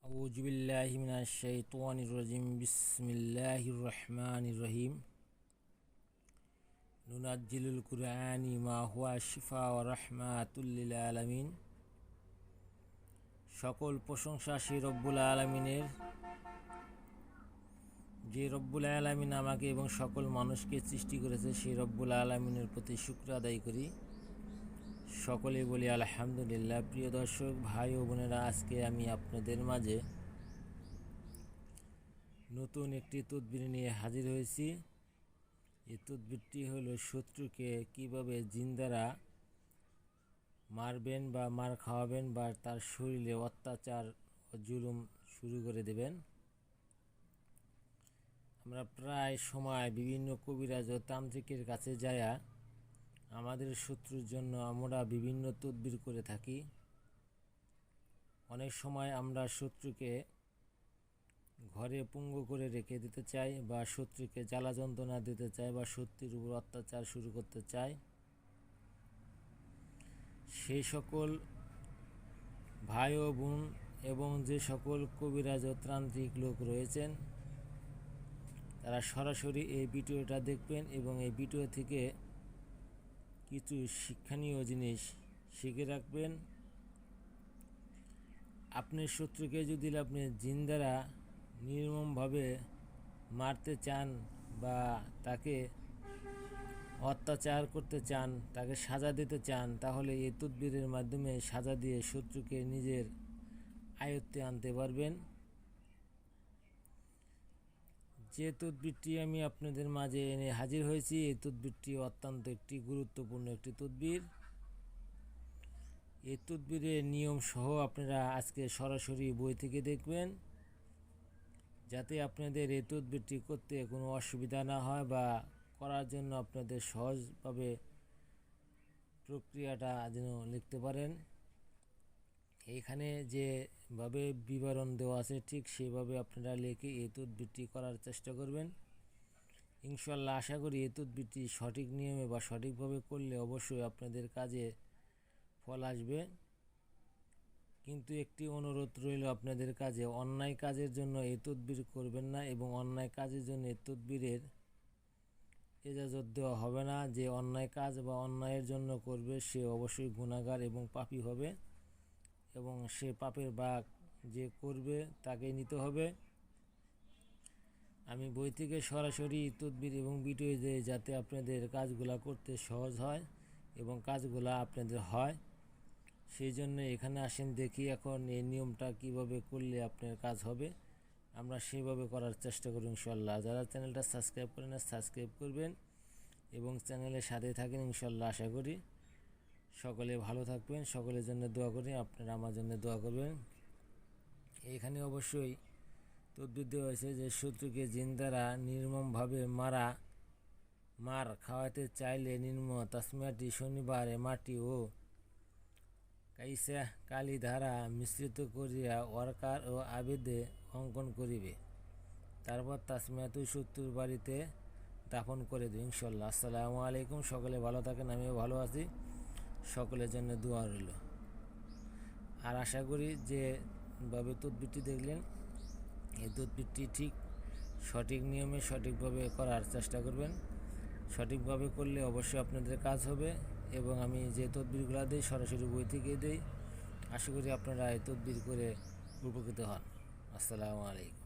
আউযু বিল্লাহি মিনাশ শাইতানির রাজিম। বিসমিল্লাহির রহমানির রহিম। নুনাজ্জিলুল কুরআনি মা হুয়া শিফা ওয়া রাহমাতুল লিল আলামিন। সকল প্রশংসা সেই রব্বুল আলামিনের, যে রব্বুল আলামিন আমাকে এবং সকল মানুষকে সৃষ্টি করেছে। সেই রব্বুল আলামিনের প্রতি শুকর আদায় করি। সকলে বলি আলহামদুলিল্লাহ। প্রিয় দর্শক ভাই ও বোনেরা, আজকে আমি আপনাদের মাঝে নতুন একটি তদবির নিয়ে হাজির হয়েছি। এই তদবিরটি হলো শত্রুকে কিভাবে জিন দ্বারা মারবেন বা মার খাওয়াবেন বা তার শরীরে অত্যাচার ও জুলুম শুরু করে দেবেন। আমরা প্রায় সময় বিভিন্ন কবিরাজ ও তান্ত্রিকের কাছে যায়া আমাদের শত্রুর জন্য আমরা বিভিন্ন তদবির করে থাকি। অনেক সময় আমরা শত্রুকে ঘরে পঙ্গু করে রেখে দিতে চাই, বা শত্রুকে জ্বালা যন্ত্রণা দিতে চাই, বা শত্রুর উপর অত্যাচার শুরু করতে চাই। সেই সকল ভাই ও বোন এবং যে সকল কবিরাজ ও তান্ত্রিক লোক রয়েছেন, তারা সরাসরি এই ভিডিওটা দেখবেন এবং এই ভিডিও থেকে কিছু শিক্ষণীয় জিনিস শিখে রাখবেন। আপনার শত্রুকে যদি আপনি জিন দ্বারা নির্মমভাবে মারতে চান বা তাকে অত্যাচার করতে চান, তাকে সাজা দিতে চান, তাহলে এই তদবিরের মাধ্যমে সাজা দিয়ে শত্রুকে নিজের আয়ত্তে আনতে পারবেন। যে তদবিরটি আমি আপনাদের মাঝে এনে হাজির হয়েছি, এই তদবিরটি অত্যন্ত একটি গুরুত্বপূর্ণ একটি তদবির। এই তদবিরের নিয়ম সহ আপনারা আজকে সরাসরি বই থেকে দেখবেন, যাতে আপনাদের এই তদবিরটি করতে কোনো অসুবিধা না হয় বা করার জন্য আপনাদের সহজভাবে প্রক্রিয়াটা যেন লিখতে পারেন। এইখানে যেভাবে বিবরণ দেওয়া আছে ঠিক সেভাবে আপনারা লিখে এই তদবিরটি করার চেষ্টা করবেন। ইনশাআল্লাহ আশা করি এই তদবিরটি সঠিক নিয়মে বা সঠিকভাবে করলে অবশ্যই আপনাদের কাজে ফল আসবে। কিন্তু একটি অনুরোধ রইল আপনাদের কাছে, অন্যায় কাজের জন্য এই তদবির করবেন না এবং অন্যায় কাজের জন্য এই তদবিরের ইজাজত দেওয়া হবে না। যে অন্যায় কাজ বা অন্যায়ের জন্য করবে সে অবশ্যই গুনাহগার এবং পাপী হবে, এবং সে পাপের ভাগ যে করবে তাকে নিতে হবে। আমি বই থেকে সরাসরি তদবির এবং ভিডিও দেই, যাতে আপনাদের কাজগুলা করতে সহজ হয় এবং কাজগুলা আপনাদের হয়। সেই জন্য এখানে আসেন, দেখি এখন এই নিয়মটা কিভাবে করলে আপনার কাজ হবে। আমরা সেইভাবে করার চেষ্টা করি ইনশাআল্লাহ। যারা চ্যানেলটা সাবস্ক্রাইব করেন না, সাবস্ক্রাইব করবেন এবং চ্যানেলের সাথে থাকেন ইনশাআল্লাহ। আশা করি সকলে ভালো থাকবেন। সকলের জন্য দোয়া করি, আপনারা আমার জন্য দোয়া করবেন। এখানে অবশ্যই তদবির দেওয়া হয়েছে যে শত্রুকে জিন দ্বারা নির্মমভাবে মার খাওয়াতে চাইলে নিম্ন তাসমিয়াটি শনিবারে মাটি ও কাইসা কালী ধারা মিশ্রিত করিয়া ওয়ারকার ও আবেদে অঙ্কন করিবে, তারপর তাসমিয়াতু শত্রুর বাড়িতে দাফন করে দেবে ইনশাল্লাহ। আসসালামু আলাইকুম। সকলে ভালো থাকেন, আমিও ভালো আছি। সকলের জন্য দোয়া রইল। আর আশা করি যেভাবে তদবিরটি দেখলেন, এই তদবিরটি ঠিক সঠিক নিয়মে সঠিকভাবে করার চেষ্টা করবেন। সঠিকভাবে করলে অবশ্যই আপনাদের কাজ হবে। এবং আমি যে তদবিরগুলো দিই সরাসরি বই থেকে দিই। আশা করি আপনারা এই তদবির করে উপকৃত হন। আসসালামু আলাইকুম।